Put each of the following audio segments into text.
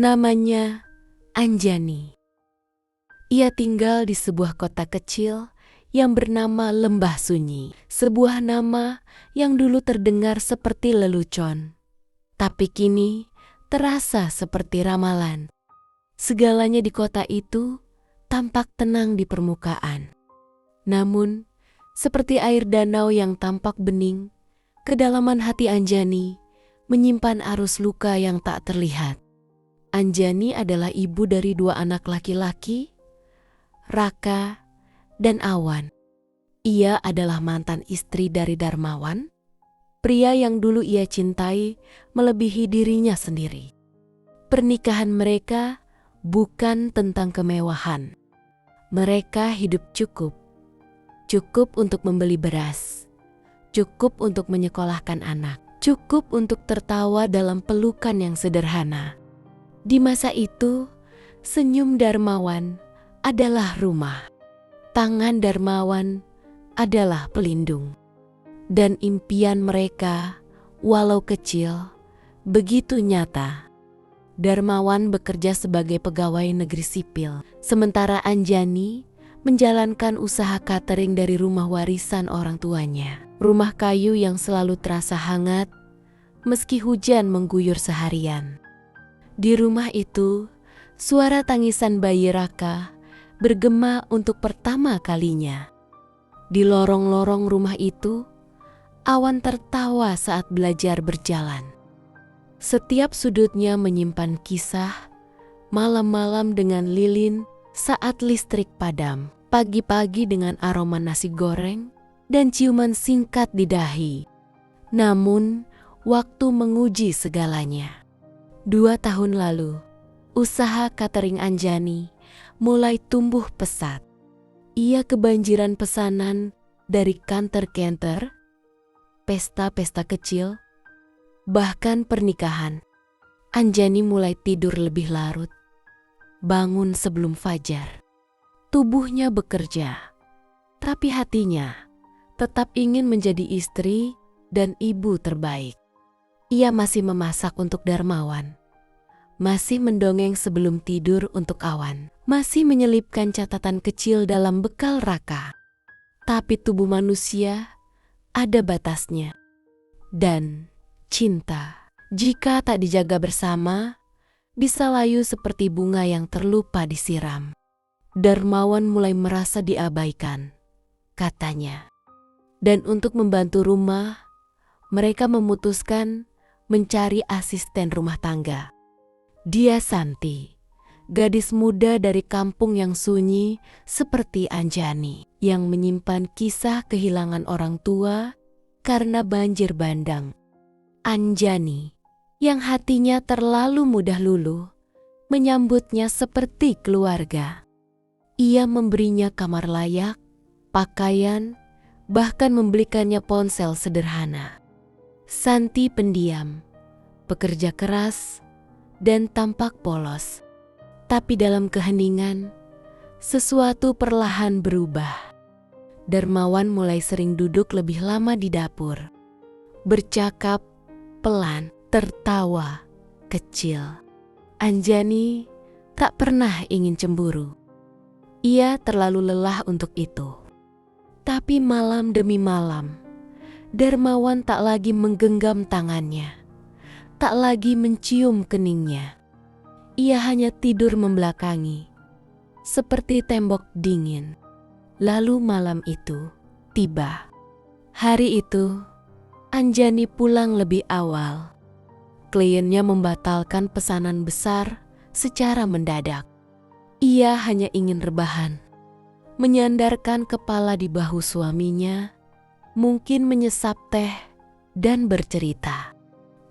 Namanya Anjani. Ia tinggal di sebuah kota kecil yang bernama Lembah Sunyi. Sebuah nama yang dulu terdengar seperti lelucon, tapi kini terasa seperti ramalan. Segalanya di kota itu tampak tenang di permukaan. Namun, seperti air danau yang tampak bening, kedalaman hati Anjani menyimpan arus luka yang tak terlihat. Anjani adalah ibu dari 2 anak laki-laki, Raka dan Awan. Ia adalah mantan istri dari Darmawan, pria yang dulu ia cintai melebihi dirinya sendiri. Pernikahan mereka bukan tentang kemewahan. Mereka hidup cukup untuk membeli beras, cukup untuk menyekolahkan anak, cukup untuk tertawa dalam pelukan yang sederhana. Di masa itu, senyum Darmawan adalah rumah. Tangan Darmawan adalah pelindung. Dan impian mereka, walau kecil, begitu nyata. Darmawan bekerja sebagai pegawai negeri sipil, sementara Anjani menjalankan usaha catering dari rumah warisan orang tuanya. Rumah kayu yang selalu terasa hangat, meski hujan mengguyur seharian. Di rumah itu, suara tangisan bayi Raka bergema untuk pertama kalinya. Di lorong-lorong rumah itu, Awan tertawa saat belajar berjalan. Setiap sudutnya menyimpan kisah, malam-malam dengan lilin saat listrik padam, pagi-pagi dengan aroma nasi goreng, dan ciuman singkat di dahi. Namun, waktu menguji segalanya. 2 tahun lalu, usaha catering Anjani mulai tumbuh pesat. Ia kebanjiran pesanan dari kantor-kantor, pesta-pesta kecil, bahkan pernikahan. Anjani mulai tidur lebih larut, bangun sebelum fajar. Tubuhnya bekerja, tapi hatinya tetap ingin menjadi istri dan ibu terbaik. Ia masih memasak untuk Darmawan, masih mendongeng sebelum tidur untuk Awan, masih menyelipkan catatan kecil dalam bekal Raka. Tapi tubuh manusia ada batasnya. Dan cinta, jika tak dijaga bersama, bisa layu seperti bunga yang terlupa disiram. Darmawan mulai merasa diabaikan, katanya. Dan untuk membantu rumah, mereka memutuskan mencari asisten rumah tangga. Dia Santi, gadis muda dari kampung yang sunyi seperti Anjani, yang menyimpan kisah kehilangan orang tua karena banjir bandang. Anjani, yang hatinya terlalu mudah luluh, menyambutnya seperti keluarga. Ia memberinya kamar layak, pakaian, bahkan membelikannya ponsel sederhana. Santi pendiam, pekerja keras, dan tampak polos. Tapi dalam keheningan, sesuatu perlahan berubah. Darmawan mulai sering duduk lebih lama di dapur, bercakap pelan, tertawa kecil. Anjani tak pernah ingin cemburu. Ia terlalu lelah untuk itu. Tapi malam demi malam, Darmawan tak lagi menggenggam tangannya, tak lagi mencium keningnya. Ia hanya tidur membelakangi, seperti tembok dingin. Lalu malam itu tiba. Hari itu, Anjani pulang lebih awal. Kliennya membatalkan pesanan besar secara mendadak. Ia hanya ingin rebahan, menyandarkan kepala di bahu suaminya, mungkin menyesap teh dan bercerita.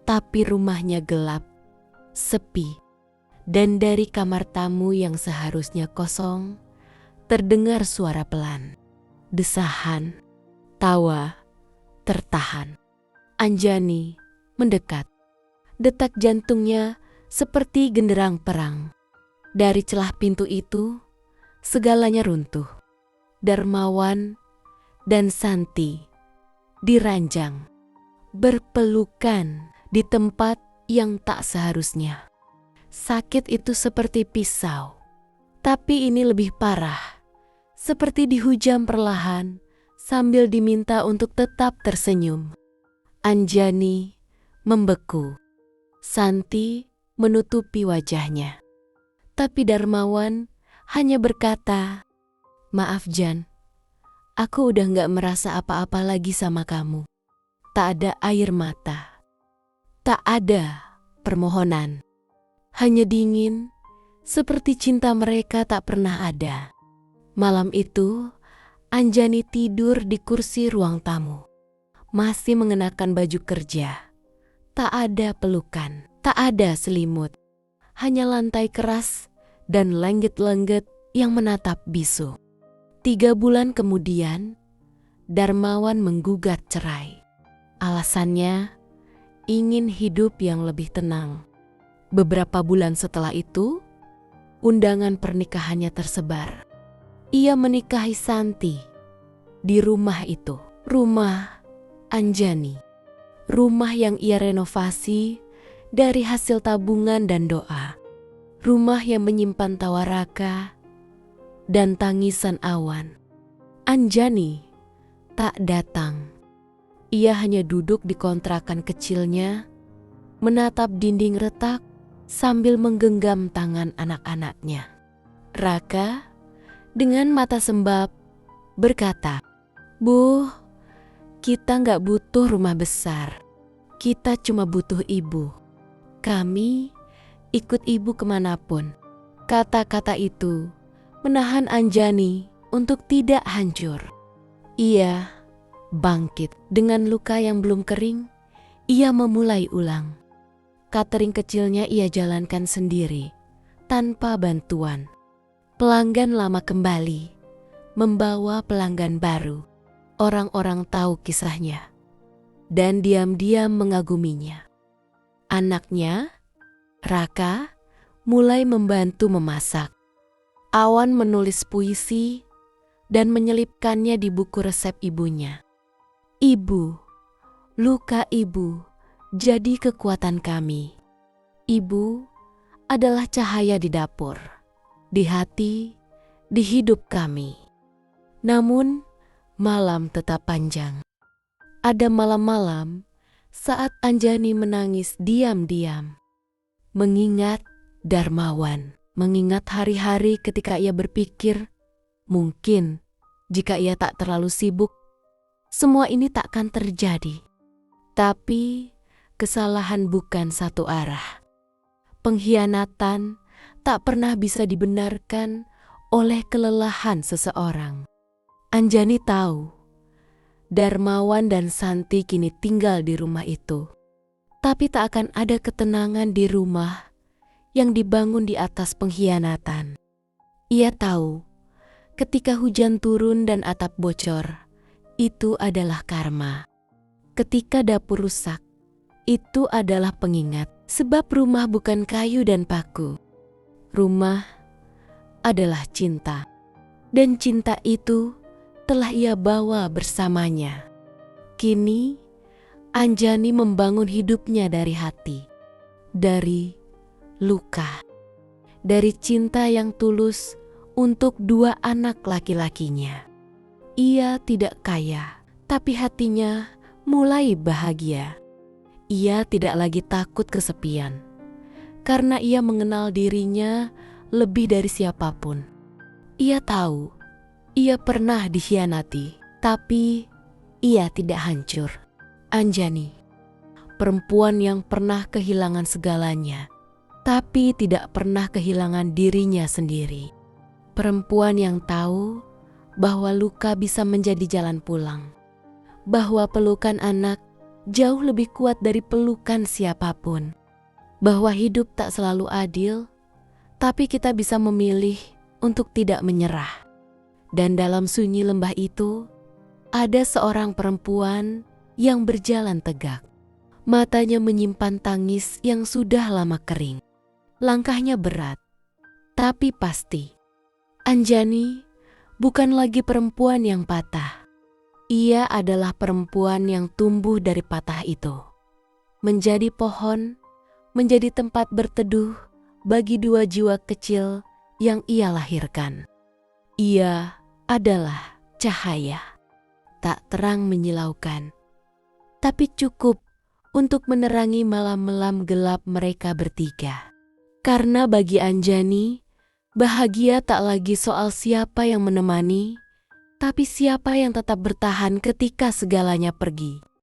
Tapi rumahnya gelap, sepi, dan dari kamar tamu yang seharusnya kosong, terdengar suara pelan, desahan, tawa, tertahan. Anjani mendekat. Detak jantungnya seperti genderang perang. Dari celah pintu itu, segalanya runtuh. Darmawan dan Santi diranjang, berpelukan di tempat yang tak seharusnya. Sakit itu seperti pisau, tapi ini lebih parah. Seperti dihujam perlahan sambil diminta untuk tetap tersenyum. Anjani membeku. Santi menutupi wajahnya. Tapi Darmawan hanya berkata, "Maaf Jan, aku udah gak merasa apa-apa lagi sama kamu." Tak ada air mata. Tak ada permohonan. Hanya dingin, seperti cinta mereka tak pernah ada. Malam itu, Anjani tidur di kursi ruang tamu. Masih mengenakan baju kerja. Tak ada pelukan, tak ada selimut. Hanya lantai keras dan lenggit-lenggit yang menatap bisu. 3 bulan kemudian, Darmawan menggugat cerai. Alasannya, ingin hidup yang lebih tenang. Beberapa bulan setelah itu, undangan pernikahannya tersebar. Ia menikahi Santi di rumah itu, rumah Anjani. Rumah yang ia renovasi dari hasil tabungan dan doa. Rumah yang menyimpan tawa raka dan tangisan awan. Anjani tak datang. Ia hanya duduk di kontrakan kecilnya, menatap dinding retak sambil menggenggam tangan anak-anaknya. Raka dengan mata sembab berkata, "Bu, kita gak butuh rumah besar. Kita cuma butuh ibu. Kami ikut ibu kemanapun." Kata-kata itu menahan Anjani untuk tidak hancur. Ia bangkit dengan luka yang belum kering. Ia memulai ulang. Catering kecilnya ia jalankan sendiri, tanpa bantuan. Pelanggan lama kembali, membawa pelanggan baru. Orang-orang tahu kisahnya, dan diam-diam mengaguminya. Anaknya, Raka, mulai membantu memasak. Awan menulis puisi dan menyelipkannya di buku resep ibunya. Ibu, luka ibu jadi kekuatan kami. Ibu adalah cahaya di dapur, di hati, di hidup kami. Namun, malam tetap panjang. Ada malam-malam saat Anjani menangis diam-diam, mengingat Darmawan, mengingat hari-hari ketika ia berpikir, mungkin jika ia tak terlalu sibuk, semua ini takkan terjadi. Tapi kesalahan bukan satu arah. Pengkhianatan tak pernah bisa dibenarkan oleh kelelahan seseorang. Anjani tahu, Darmawan dan Santi kini tinggal di rumah itu. Tapi tak akan ada ketenangan di rumah yang dibangun di atas pengkhianatan. Ia tahu, ketika hujan turun dan atap bocor, itu adalah karma. Ketika dapur rusak, itu adalah pengingat. Sebab rumah bukan kayu dan paku. Rumah adalah cinta. Dan cinta itu telah ia bawa bersamanya. Kini, Anjani membangun hidupnya dari hati. Dari luka. Dari cinta yang tulus untuk 2 anak laki-lakinya. Ia tidak kaya, tapi hatinya mulai bahagia. Ia tidak lagi takut kesepian, karena ia mengenal dirinya lebih dari siapapun. Ia tahu, ia pernah dikhianati, tapi ia tidak hancur. Anjani, perempuan yang pernah kehilangan segalanya, tapi tidak pernah kehilangan dirinya sendiri. Perempuan yang tahu bahwa luka bisa menjadi jalan pulang, bahwa pelukan anak jauh lebih kuat dari pelukan siapapun. Bahwa hidup tak selalu adil, tapi kita bisa memilih untuk tidak menyerah. Dan dalam sunyi lembah itu, ada seorang perempuan yang berjalan tegak. Matanya menyimpan tangis yang sudah lama kering. Langkahnya berat, tapi pasti. Anjani bukan lagi perempuan yang patah. Ia adalah perempuan yang tumbuh dari patah itu. Menjadi pohon, menjadi tempat berteduh bagi dua jiwa kecil yang ia lahirkan. Ia adalah cahaya, tak terang menyilaukan, tapi cukup untuk menerangi malam-malam gelap mereka bertiga. Karena bagi Anjani, bahagia tak lagi soal siapa yang menemani, tapi siapa yang tetap bertahan ketika segalanya pergi.